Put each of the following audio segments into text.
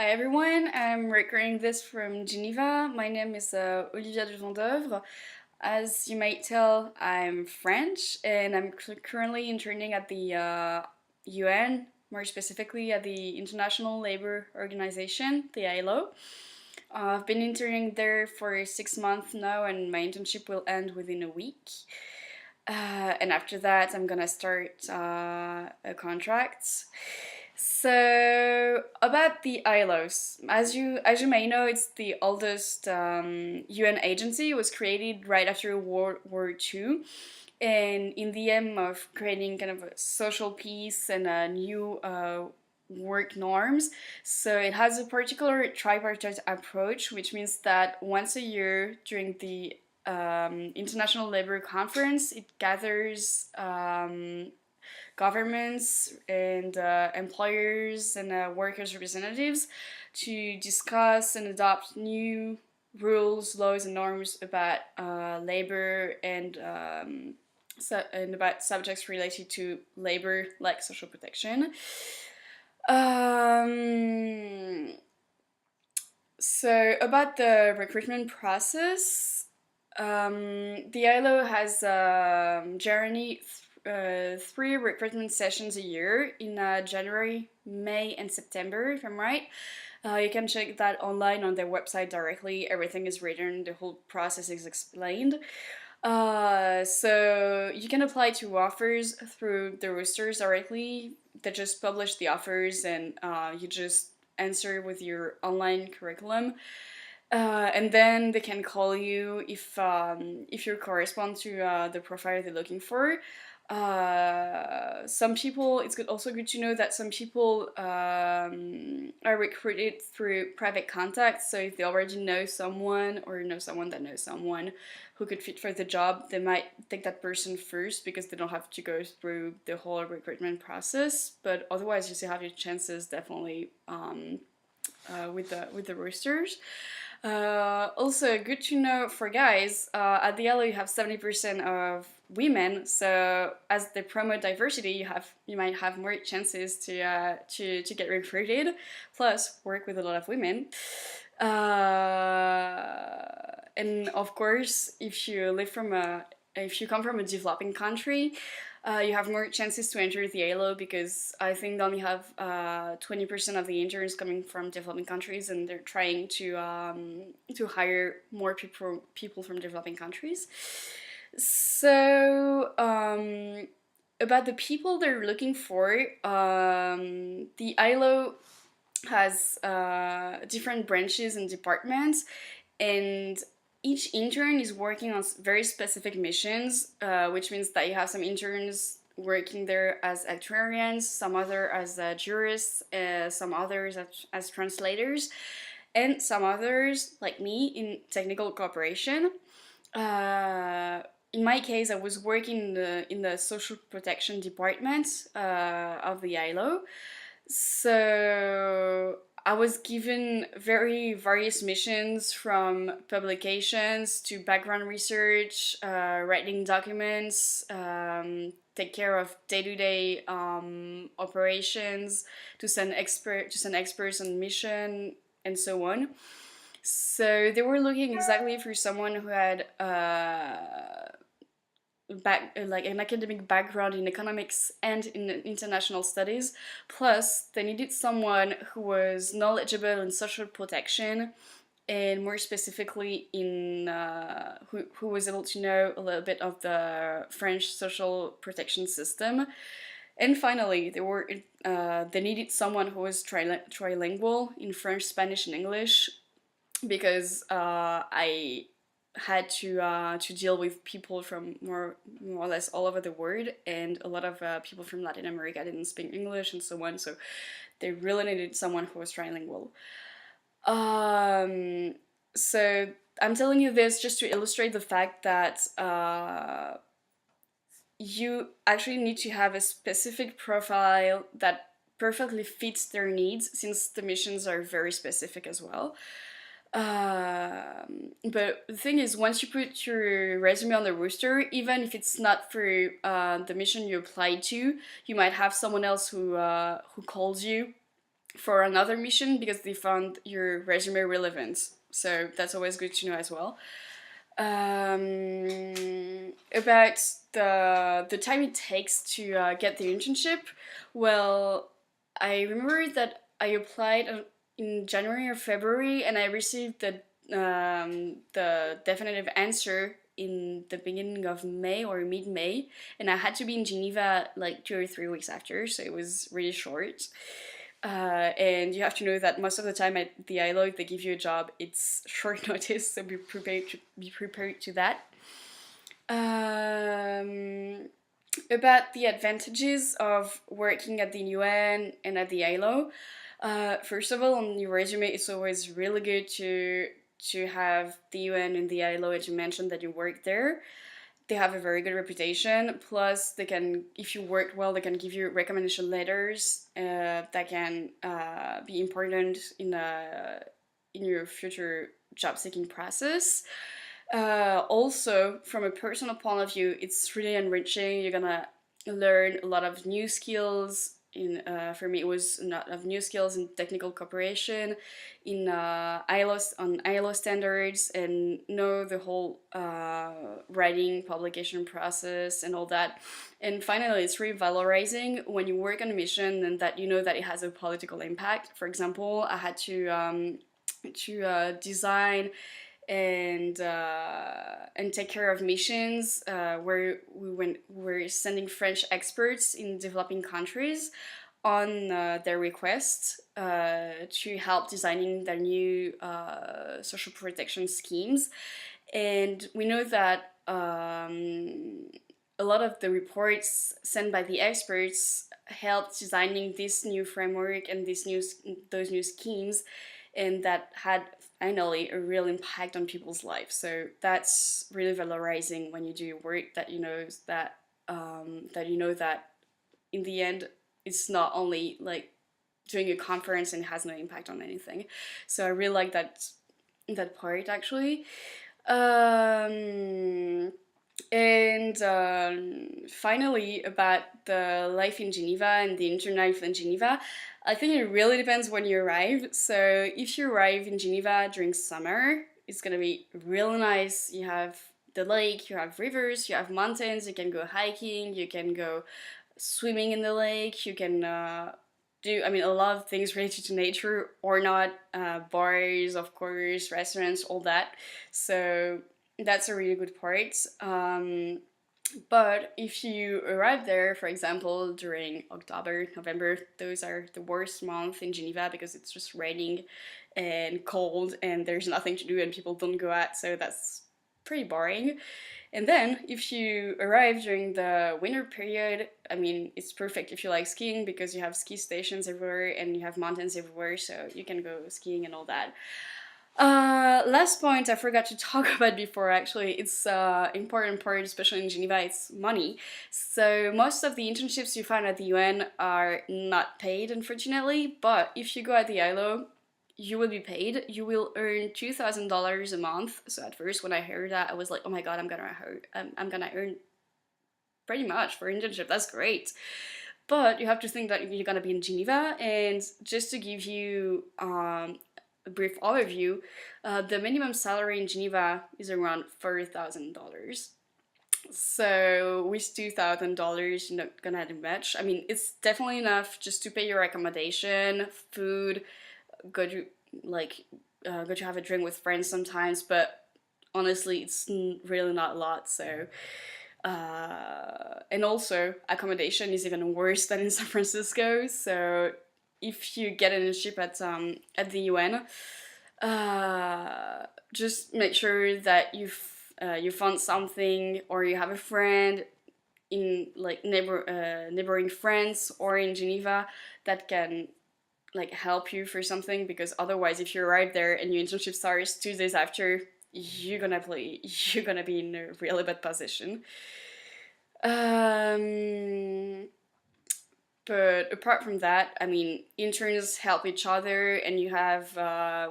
Hi everyone, I'm recording this from Geneva. My name is Olivia de Vendeuvre. As you might tell, I'm French and I'm currently interning at the UN, more specifically at the International Labour Organization, the ILO. I've been interning there for 6 months now, and my internship will end within a week. And after that, I'm gonna start a contract. So about the ILOs, as you may know, it's the oldest UN agency. It was created right after World War II, and in the aim of creating kind of a social peace and a new work norms. So it has a particular tripartite approach, which means that once a year during the International Labour Conference, it gathers governments and employers and workers' representatives to discuss and adopt new rules, laws, and norms about labor and about subjects related to labor, like social protection. Um, so about the recruitment process, the ILO has generally three recruitment sessions a year in January, May, and September, if I'm right. You can check that online on their website directly. Everything is written, the whole process is explained. So you can apply to offers through the roosters directly. They just publish the offers and you just answer with your online curriculum. And then they can call you if you correspond to the profile they're looking for. Some people, also good to know that some people are recruited through private contacts. So if they already know someone or know someone that knows someone who could fit for the job, they might take that person first because they don't have to go through the whole recruitment process. But otherwise, you still have your chances definitely with the roosters. Also, good to know for guys, at the LO you have 70% of women, so as they promote diversity, you might have more chances to get recruited, plus work with a lot of women. And of course, if you come from a developing country, you have more chances to enter the ALO because I think they only have 20% of the interns coming from developing countries, and they're trying to hire more people from developing countries. So about the people they're looking for, the ILO has different branches and departments, and each intern is working on very specific missions, which means that you have some interns working there as actuarians, some other as jurists, some others as translators, and some others, like me, in technical cooperation. In my case, I was working in the social protection department of the ILO. So I was given very various missions, from publications to background research, writing documents, take care of day-to-day operations, to send experts on mission, and so on. So they were looking exactly for someone who had like an academic background in economics and in international studies. Plus, they needed someone who was knowledgeable in social protection, and more specifically in who was able to know a little bit of the French social protection system. And finally, they needed someone who was trilingual in French, Spanish, and English, because I had to deal with people from more or less all over the world, and a lot of people from Latin America didn't speak English and so on. So they really needed someone who was trilingual. So I'm telling you this just to illustrate the fact that you actually need to have a specific profile that perfectly fits their needs, since the missions are very specific as well. But the thing is, once you put your resume on the rooster, even if it's not for the mission you applied to, you might have someone else who calls you for another mission because they found your resume relevant. So that's always good to know as well. About the time it takes to get the internship, well, I remember that I applied in January or February, and I received the definitive answer in the beginning of May or mid May, and I had to be in Geneva like 2 or 3 weeks after, so it was really short. And you have to know that most of the time at the ILO, if they give you a job, it's short notice, so be prepared to that. Um, about the advantages of working at the UN and at the ILO. First of all, on your resume, it's always really good to have the UN and the ILO, as you mentioned, that you work there. They have a very good reputation. Plus, they can, if you work well, they can give you recommendation letters that can be important in your future job seeking process. Also, from a personal point of view, it's really enriching. You're gonna learn a lot of new skills. For me, it was a lot of new skills in technical cooperation, in ILO standards, and know the whole writing publication process and all that. And finally, it's really valorizing when you work on a mission and that you know that it has a political impact. For example, I had to design and take care of missions where we're sending French experts in developing countries on their request to help designing their new social protection schemes. And we know that a lot of the reports sent by the experts helped designing this new framework and those new schemes, and that had finally a real impact on people's lives. So that's really valorizing when you do work that you know that in the end it's not only like doing a conference and has no impact on anything. So I really like that part actually. And finally, about the life in Geneva and the intern life in Geneva, I think it really depends when you arrive. So if you arrive in Geneva during summer, it's gonna be really nice. You have the lake, you have rivers, you have mountains, you can go hiking, you can go swimming in the lake, you can do, I mean, a lot of things related to nature or not, bars, of course, restaurants, all that. So that's a really good part. But if you arrive there, for example, during October, November, those are the worst months in Geneva because it's just raining and cold and there's nothing to do and people don't go out, so that's pretty boring. And then if you arrive during the winter period, I mean, it's perfect if you like skiing because you have ski stations everywhere and you have mountains everywhere, so you can go skiing and all that. Last point I forgot to talk about before actually, it's important part, especially in Geneva, it's money. So most of the internships you find at the UN are not paid, unfortunately, but if you go at the ILO, you will be paid. You will earn $2,000 a month. So at first when I heard that, I was like, oh my god, I'm gonna earn pretty much for internship. That's great. But you have to think that you're gonna be in Geneva, and just to give you a brief overview, the minimum salary in Geneva is around $4,000. So with $2,000, you're not gonna do much. I mean, it's definitely enough just to pay your accommodation, food, go to go to have a drink with friends sometimes. But honestly, it's really not a lot. So. And also, accommodation is even worse than in San Francisco. So if you get an internship at the UN, just make sure that you found something or you have a friend in like neighboring France or in Geneva that can like help you for something, because otherwise if you arrive there and your internship starts 2 days after, you're gonna be in a really bad position. But apart from that, I mean, interns help each other, and you have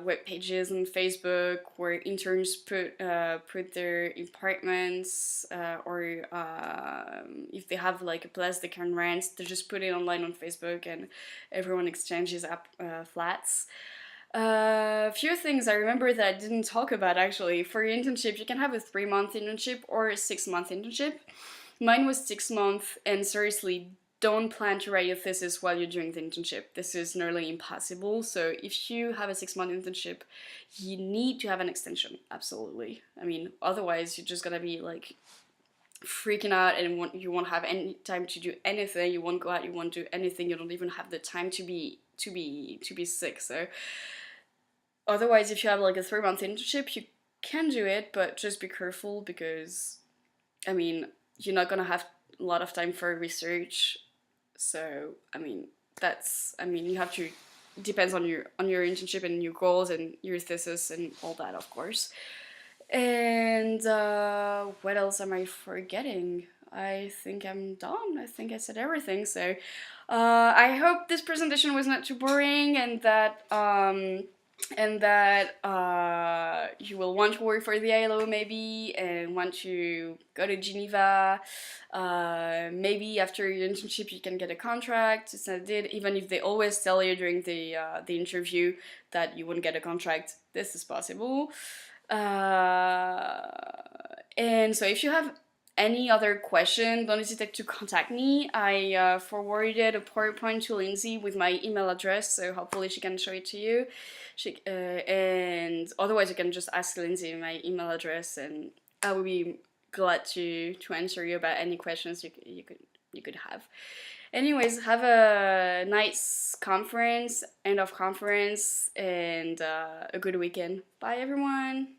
web pages on Facebook where interns put their apartments, or if they have like a place they can rent, they just put it online on Facebook, and everyone exchanges flats. A few things I remember that I didn't talk about actually. For your internship, you can have a 3 month internship or a 6 month internship. Mine was 6 months, and seriously, don't plan to write your thesis while you're doing the internship. This is nearly impossible. So if you have a 6 month internship, you need to have an extension. Absolutely. I mean, otherwise you're just gonna be like freaking out, and you won't have any time to do anything. You won't go out. You won't do anything. You don't even have the time to be sick. So otherwise, if you have like a 3 month internship, you can do it, but just be careful because, I mean, you're not gonna have a lot of time for research. So I mean, you have to. It depends on your internship and your goals and your thesis and all that, of course. And what else am I forgetting? I think I'm done. I think I said everything. So I hope this presentation was not too boring, and that you will want to work for the ILO maybe, and want to go to Geneva. Maybe after your internship you can get a contract. It's not did, even if they always tell you during the interview that you won't get a contract. This is possible. And so if you have any other question, don't hesitate to contact me. I forwarded a PowerPoint to Lindsay with my email address, so hopefully she can show it to you. And otherwise you can just ask Lindsay my email address, and I will be glad to answer you about any questions you could have. Anyways, have a nice conference, end of conference, and a good weekend. Bye everyone!